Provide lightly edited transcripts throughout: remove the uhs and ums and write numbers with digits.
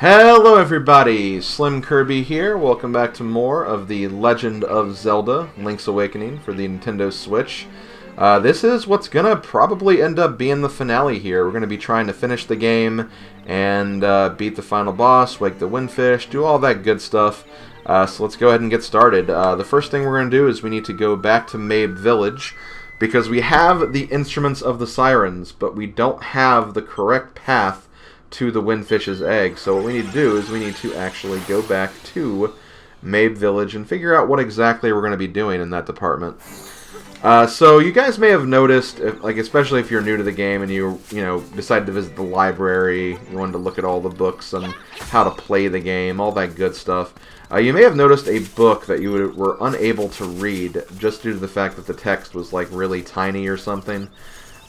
Hello everybody, SlimKirby here. Welcome back to more of the Legend of Zelda, Link's Awakening for the Nintendo Switch. This is what's gonna probably end up being the finale here. We're gonna be trying to finish the game and beat the final boss, wake the windfish, do all that good stuff. So let's go ahead and get started. The first thing we're gonna do is we need to go back to Mabe Village because we have the instruments of the sirens, but we don't have the correct path to the windfish's egg. So what we need to do is we need to actually go back to Mabe Village and figure out what exactly we're going to be doing in that department. So you guys may have noticed, especially if you're new to the game and you decided to visit the library, you wanted to look at all the books and how to play the game, all that good stuff. You may have noticed a book that you were unable to read just due to the fact that the text was like really tiny or something.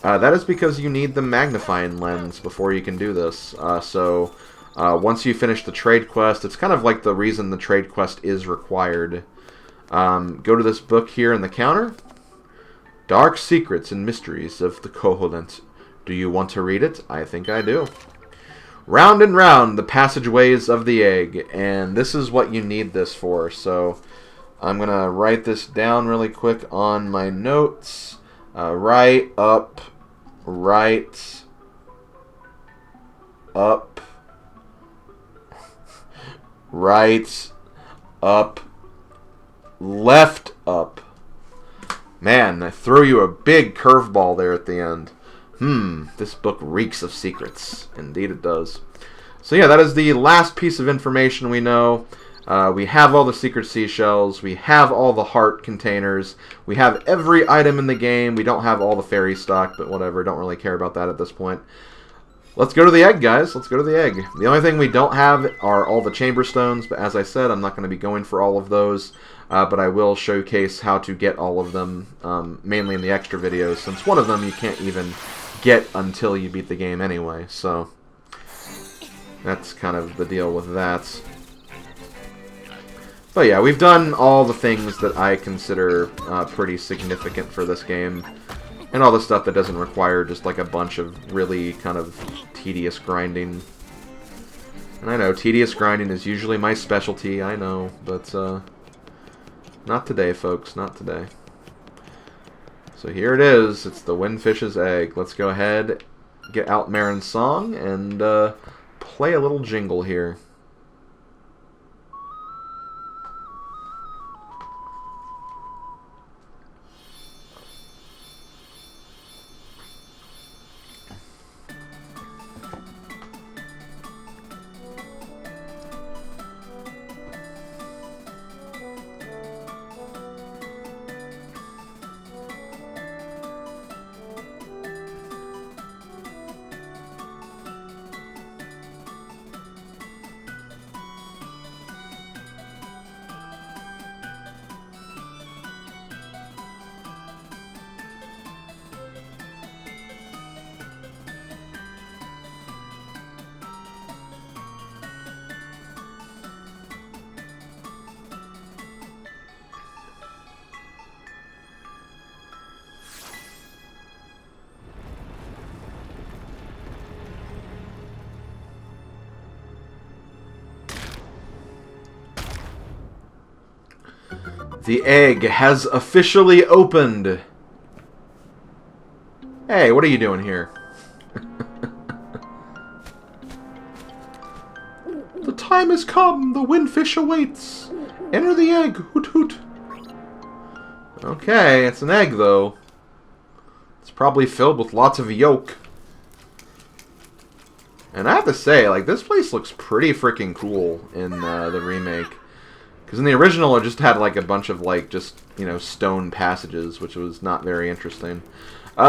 That is because you need the magnifying lens before you can do this. Once you finish the trade quest, it's kind of like the reason the trade quest is required. Go to this book here in the counter. Dark Secrets and Mysteries of the Koholint. Do you want to read it? I think I do. Round and round the passageways of the egg. And this is what you need this for. So I'm going to write this down really quick on my notes. Right up, right up, right up, left up. Man, I threw you a big curveball there at the end. This book reeks of secrets. Indeed it does. So yeah, that is the last piece of information we know. We have all the secret seashells, we have all the heart containers, we have every item in the game. We don't have all the fairy stock, but whatever, don't really care about that at this point. Let's go to the egg, guys. Let's go to the egg. The only thing we don't have are all the chamber stones, but as I said, I'm not going to be going for all of those, but I will showcase how to get all of them, mainly in the extra videos, since one of them you can't even get until you beat the game anyway, so that's kind of the deal with that. But yeah, we've done all the things that I consider pretty significant for this game. And all the stuff that doesn't require just like a bunch of really kind of tedious grinding. And I know, tedious grinding is usually my specialty, I know. But not today, folks, not today. So here it is, it's the windfish's egg. Let's go ahead, get out Marin's song, and play a little jingle here. The egg has officially opened. Hey, what are you doing here? The time has come. The windfish awaits. Enter the egg. Hoot hoot. Okay, it's an egg though. It's probably filled with lots of yolk. And I have to say, like, this place looks pretty freaking cool in the remake. Because in the original, it just had, like, a bunch of, like, just, stone passages, which was not very interesting.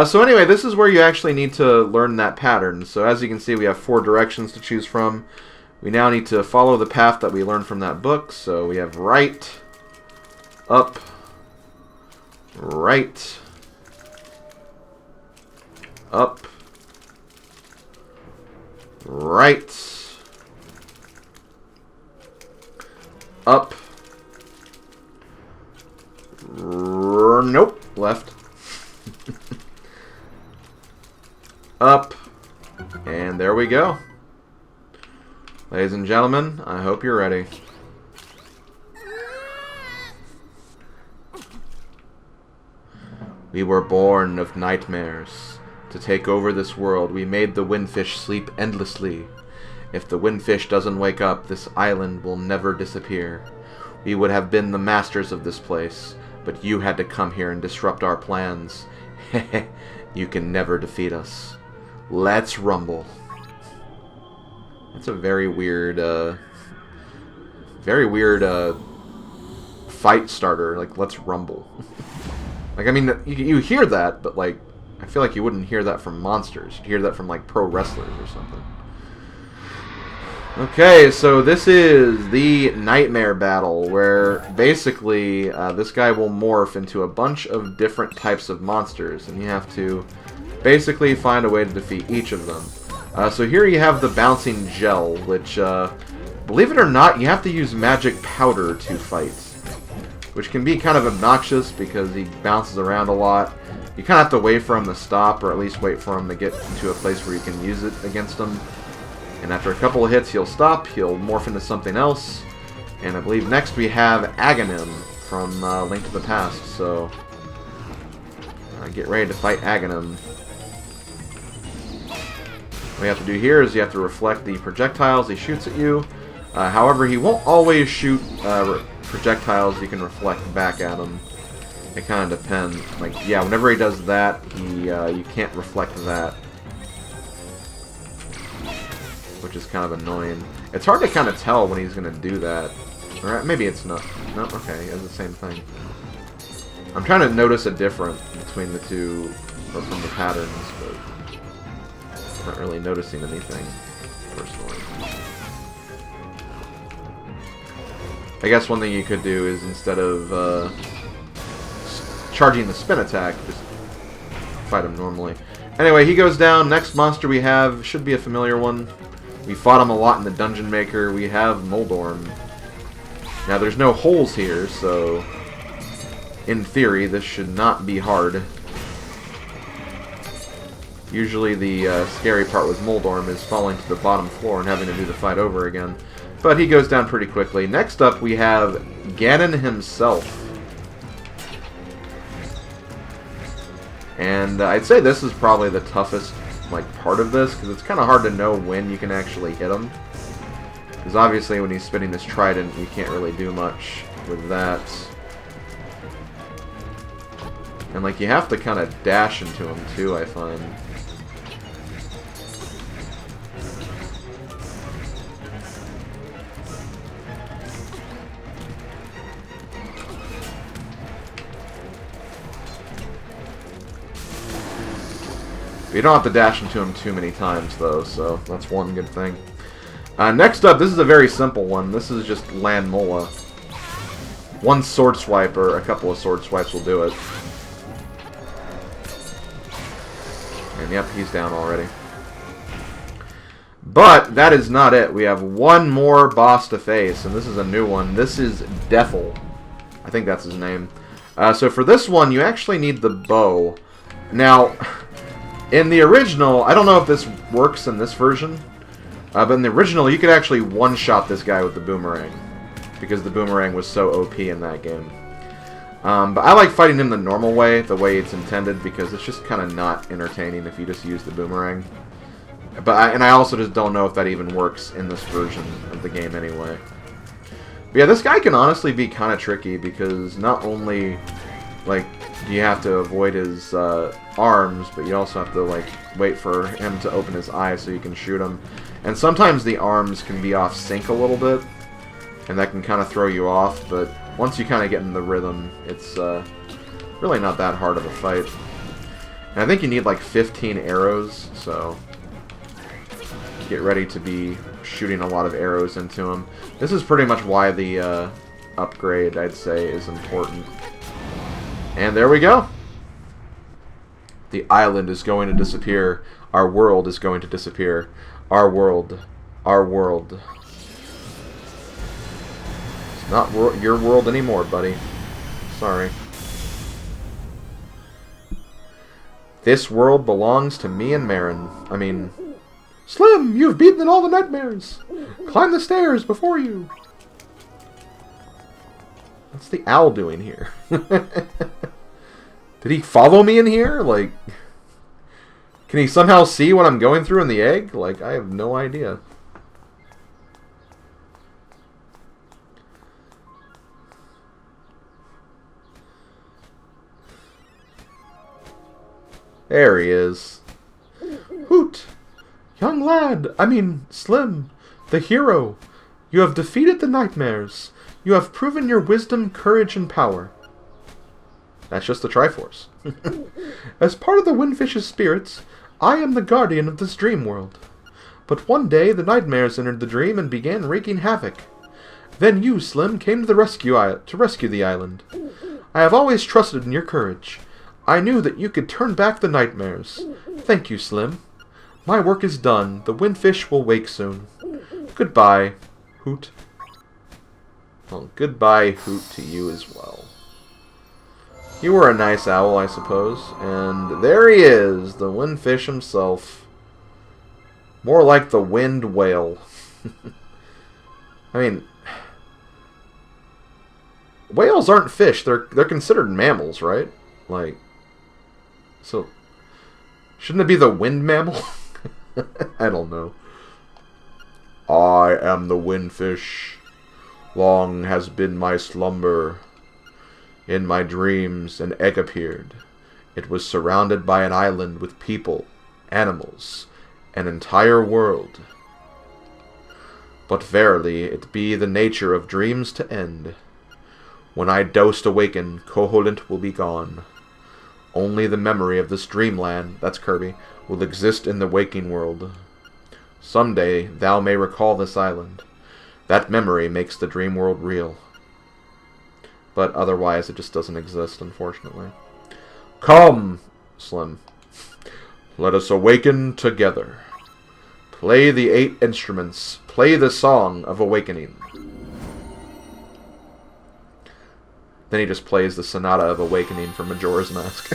So anyway, this is where you actually need to learn that pattern. So as you can see, we have 4 directions to choose from. We now need to follow the path that we learned from that book. So we have right, up, right, up, right, up, nope, left, up, and there we go. Ladies and gentlemen, I hope you're ready. We were born of nightmares. To take over this world, we made the windfish sleep endlessly. If the windfish doesn't wake up, this island will never disappear. We would have been the masters of this place, but you had to come here and disrupt our plans. Heh. You can never defeat us. Let's rumble. That's a very weird fight starter. Like, let's rumble. Like, I mean, you hear that, but, like, I feel like you wouldn't hear that from monsters. You'd hear that from, like, pro wrestlers or something. Okay, so this is the Nightmare Battle, where basically this guy will morph into a bunch of different types of monsters, and you have to basically find a way to defeat each of them. So here you have the Bouncing Gel, which, believe it or not, you have to use magic powder to fight, which can be kind of obnoxious because he bounces around a lot. You kind of have to wait for him to stop, or at least wait for him to get into a place where you can use it against him. And after a couple of hits, he'll stop, he'll morph into something else. And I believe next we have Aghanim from Link to the Past, so get ready to fight Aghanim. What you have to do here is you have to reflect the projectiles he shoots at you. However, he won't always shoot projectiles you can reflect back at him. It kind of depends. Like, yeah, whenever he does that, you can't reflect that, which is kind of annoying. It's hard to kind of tell when he's going to do that. Or maybe it's not. No, okay, it's the same thing. I'm trying to notice a difference between the two from the patterns, but I'm not really noticing anything, personally. I guess one thing you could do is, instead of charging the spin attack, just fight him normally. Anyway, he goes down. Next monster we have should be a familiar one. We fought him a lot in the Dungeon Maker. We have Moldorm. Now, there's no holes here, so in theory, this should not be hard. Usually the scary part with Moldorm is falling to the bottom floor and having to do the fight over again. But he goes down pretty quickly. Next up, we have Ganon himself. And I'd say this is probably the toughest part of this, because it's kind of hard to know when you can actually hit him. Because obviously when he's spinning this trident, you can't really do much with that. And you have to kind of dash into him too, I find. You don't have to dash into him too many times, though, so that's one good thing. Next up, this is a very simple one. This is just Land Mola. One sword swipe, or a couple of sword swipes will do it. And yep, he's down already. But that is not it. We have one more boss to face, and this is a new one. This is Defil. I think that's his name. So for this one, you actually need the bow. Now, in the original, I don't know if this works in this version, but in the original, you could actually one-shot this guy with the boomerang, because the boomerang was so OP in that game. But I like fighting him the normal way, the way it's intended, because it's just kind of not entertaining if you just use the boomerang. And I also just don't know if that even works in this version of the game anyway. But yeah, this guy can honestly be kind of tricky, because not only do you have to avoid his arms, but you also have to wait for him to open his eyes so you can shoot him. And sometimes the arms can be off sync a little bit, and that can kind of throw you off, but once you kind of get in the rhythm, it's really not that hard of a fight. And I think you need 15 arrows, so get ready to be shooting a lot of arrows into him. This is pretty much why the upgrade, I'd say, is important. And there we go. The island is going to disappear. Our world is going to disappear. Our world. Our world. It's not your world anymore, buddy. Sorry. This world belongs to me and Marin. I mean, Slim, you've beaten all the nightmares! Climb the stairs before you! What's the owl doing here? Did he follow me in here? Like, can he somehow see what I'm going through in the egg? Like, I have no idea. There he is. Hoot! Young lad, Slim, the hero. You have defeated the nightmares. You have proven your wisdom, courage, and power. That's just the Triforce. As part of the Windfish's spirits, I am the guardian of this dream world. But one day, the nightmares entered the dream and began wreaking havoc. Then you, Slim, came to the rescue the island. I have always trusted in your courage. I knew that you could turn back the nightmares. Thank you, Slim. My work is done. The Windfish will wake soon. Goodbye, Hoot. Well, goodbye, Hoot, to you as well. You were a nice owl, I suppose. And there he is, the Windfish himself. More like the Wind Whale. I mean, whales aren't fish. They're considered mammals, right? Like, so shouldn't it be the wind mammal? I don't know. I am the Windfish. Long has been my slumber. In my dreams, an egg appeared. It was surrounded by an island with people, animals, an entire world. But verily, it be the nature of dreams to end. When I dost awaken, Koholint will be gone. Only the memory of this dreamland, that's Kirby, will exist in the waking world. Someday, thou may recall this island. That memory makes the dream world real. But otherwise, it just doesn't exist, unfortunately. Come, Slim. Let us awaken together. Play the 8 instruments. Play the song of awakening. Then he just plays the Sonata of Awakening from Majora's Mask.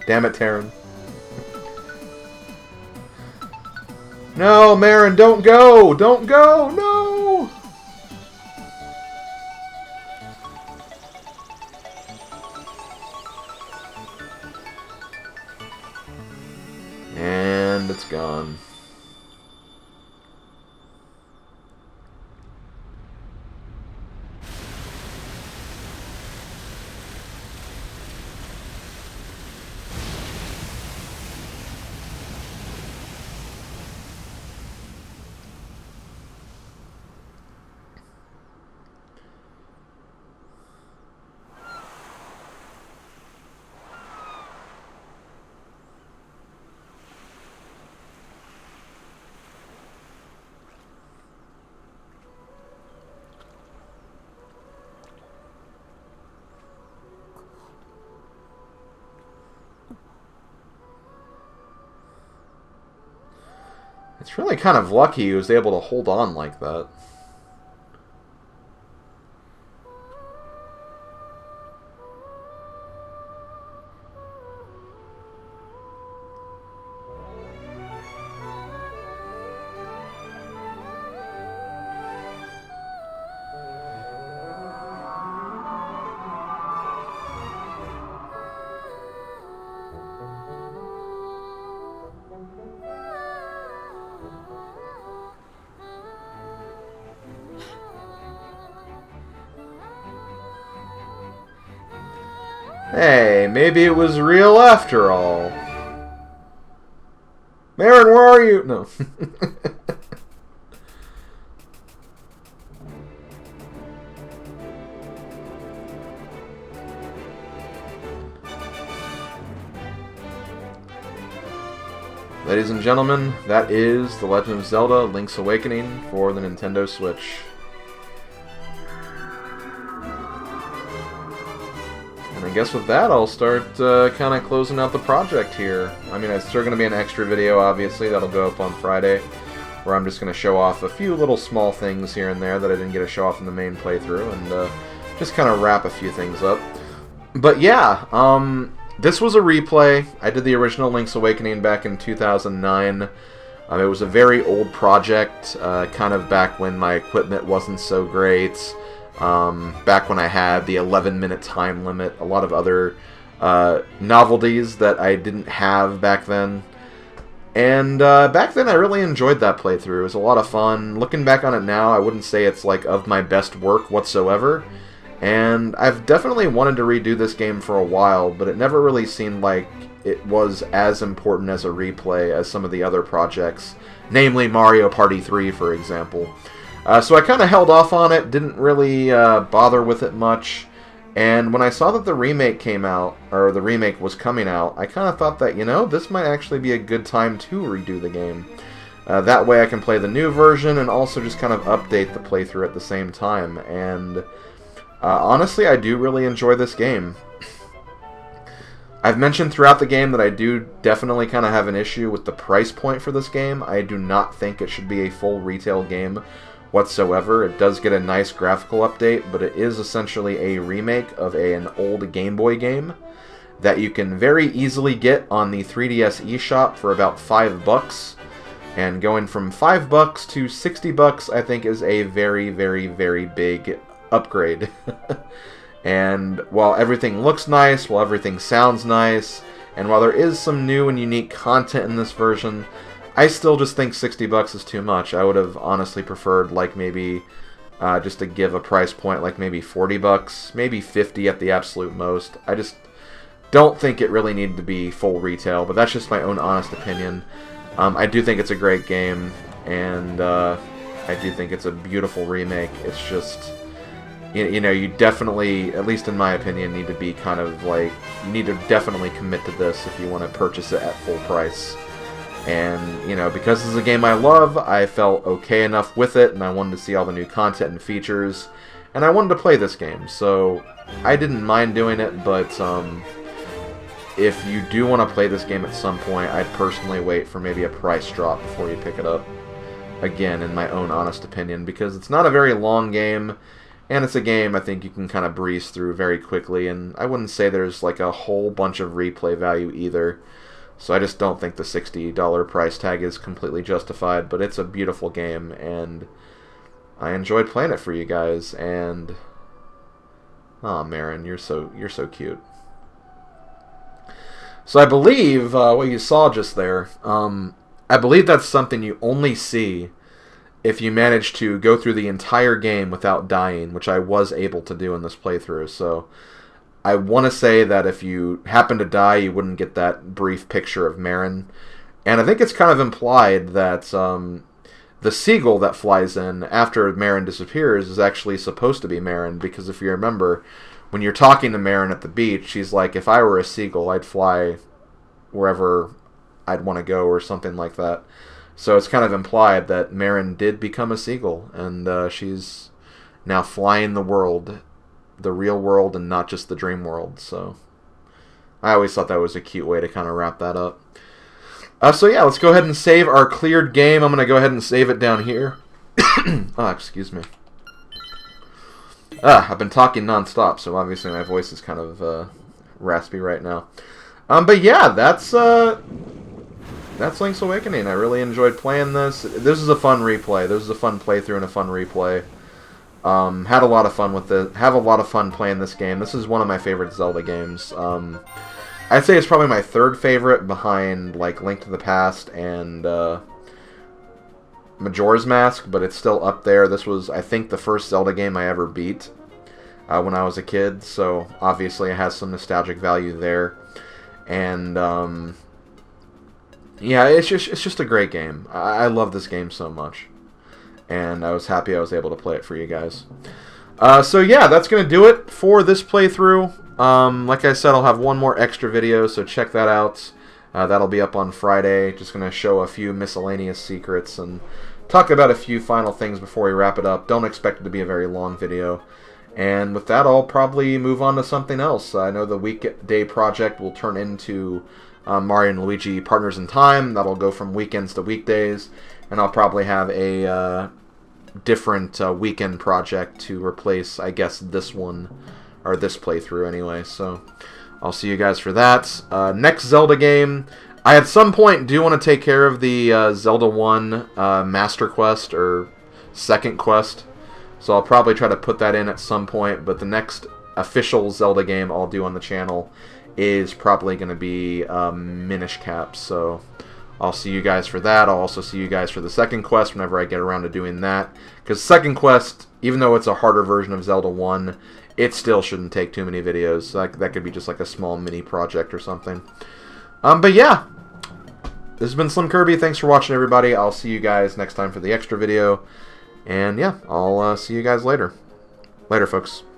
Damn it, Taryn. No, Marin, don't go! Don't go! No! And it's gone. It's really kind of lucky he was able to hold on like that. Hey, maybe it was real after all. Marin, where are you? No. Ladies and gentlemen, that is The Legend of Zelda: Link's Awakening for the Nintendo Switch. And guess with that, I'll start kind of closing out the project here. I mean, it's still going to be an extra video, obviously, that'll go up on Friday, where I'm just going to show off a few little small things here and there that I didn't get to show off in the main playthrough, and just kind of wrap a few things up. But yeah, this was a replay. I did the original Link's Awakening back in 2009. It was a very old project, kind of back when my equipment wasn't so great. Back when I had the 11-minute time limit, a lot of other novelties that I didn't have back then. And back then I really enjoyed that playthrough. It was a lot of fun. Looking back on it now, I wouldn't say it's like of my best work whatsoever. And I've definitely wanted to redo this game for a while, but it never really seemed like it was as important as a replay as some of the other projects, namely Mario Party 3, for example. So I kind of held off on it, didn't really bother with it much, and when I saw that the remake came out, or the remake was coming out, I kind of thought that, you know, this might actually be a good time to redo the game. That way I can play the new version and also just kind of update the playthrough at the same time, and honestly, I do really enjoy this game. I've mentioned throughout the game that I do definitely kind of have an issue with the price point for this game. I do not think it should be a full retail game whatsoever. It does get a nice graphical update, but it is essentially a remake of an old Game Boy game that you can very easily get on the 3DS eShop for about $5. And going from $5 to $60, I think, is a very, very, very big upgrade. And while everything looks nice, while everything sounds nice, and while there is some new and unique content in this version, I still just think $60 is too much. I would have honestly preferred, like, maybe just to give a price point, like maybe $40, maybe $50 at the absolute most. I just don't think it really needed to be full retail, but that's just my own honest opinion. I do think it's a great game, and I do think it's a beautiful remake. It's just, you know, you definitely, at least in my opinion, need to be kind of like, you need to definitely commit to this if you want to purchase it at full price. And, you know, because this is a game I love, I felt okay enough with it, and I wanted to see all the new content and features, and I wanted to play this game, so I didn't mind doing it, but if you do want to play this game at some point, I'd personally wait for maybe a price drop before you pick it up. Again, in my own honest opinion, because it's not a very long game, and it's a game I think you can kind of breeze through very quickly, and I wouldn't say there's like a whole bunch of replay value either. So I just don't think the $60 price tag is completely justified, but it's a beautiful game, and I enjoyed playing it for you guys, and oh, Marin, you're so cute. So I believe what you saw just there, I believe that's something you only see if you manage to go through the entire game without dying, which I was able to do in this playthrough. So I want to say that if you happen to die, you wouldn't get that brief picture of Marin. And I think it's kind of implied that the seagull that flies in after Marin disappears is actually supposed to be Marin, because if you remember, when you're talking to Marin at the beach, she's like, if I were a seagull, I'd fly wherever I'd want to go, or something like that. So it's kind of implied that Marin did become a seagull, and she's now flying the world, the real world, and not just the dream world. So I always thought that was a cute way to kind of wrap that up. So yeah, let's go ahead and save our cleared game. I'm going to go ahead and save it down here. Oh, excuse me. I've been talking non-stop, so obviously my voice is kind of raspy right now. But yeah, that's Link's Awakening. I really enjoyed playing this. This is a fun replay. This is a fun playthrough and a fun replay. Had a lot of fun with it. Have a lot of fun playing this game. This is one of my favorite Zelda games. I'd say it's probably my third favorite, behind like Link to the Past and Majora's Mask, but it's still up there. This was, I think, the first Zelda game I ever beat when I was a kid, so obviously it has some nostalgic value there. And yeah, it's just a great game. I love this game so much, and I was happy I was able to play it for you guys. So yeah, that's going to do it for this playthrough. Like I said, I'll have one more extra video, so check that out. That'll be up on Friday. Just going to show a few miscellaneous secrets and talk about a few final things before we wrap it up. Don't expect it to be a very long video. And with that, I'll probably move on to something else. I know the weekday project will turn into Mario and Luigi Partners in Time. That'll go from weekends to weekdays. And I'll probably have a different weekend project to replace, I guess, this one, or this playthrough anyway. So I'll see you guys for that. Next Zelda game, I at some point do want to take care of the Zelda 1 Master Quest, or second quest. So I'll probably try to put that in at some point, but the next official Zelda game I'll do on the channel is probably going to be Minish Cap. So I'll see you guys for that. I'll also see you guys for the second quest whenever I get around to doing that. Because second quest, even though it's a harder version of Zelda 1, it still shouldn't take too many videos. That could be just like a small mini project or something. But yeah, this has been SlimKirby. Thanks for watching, everybody. I'll see you guys next time for the extra video. And yeah, I'll see you guys later. Later, folks.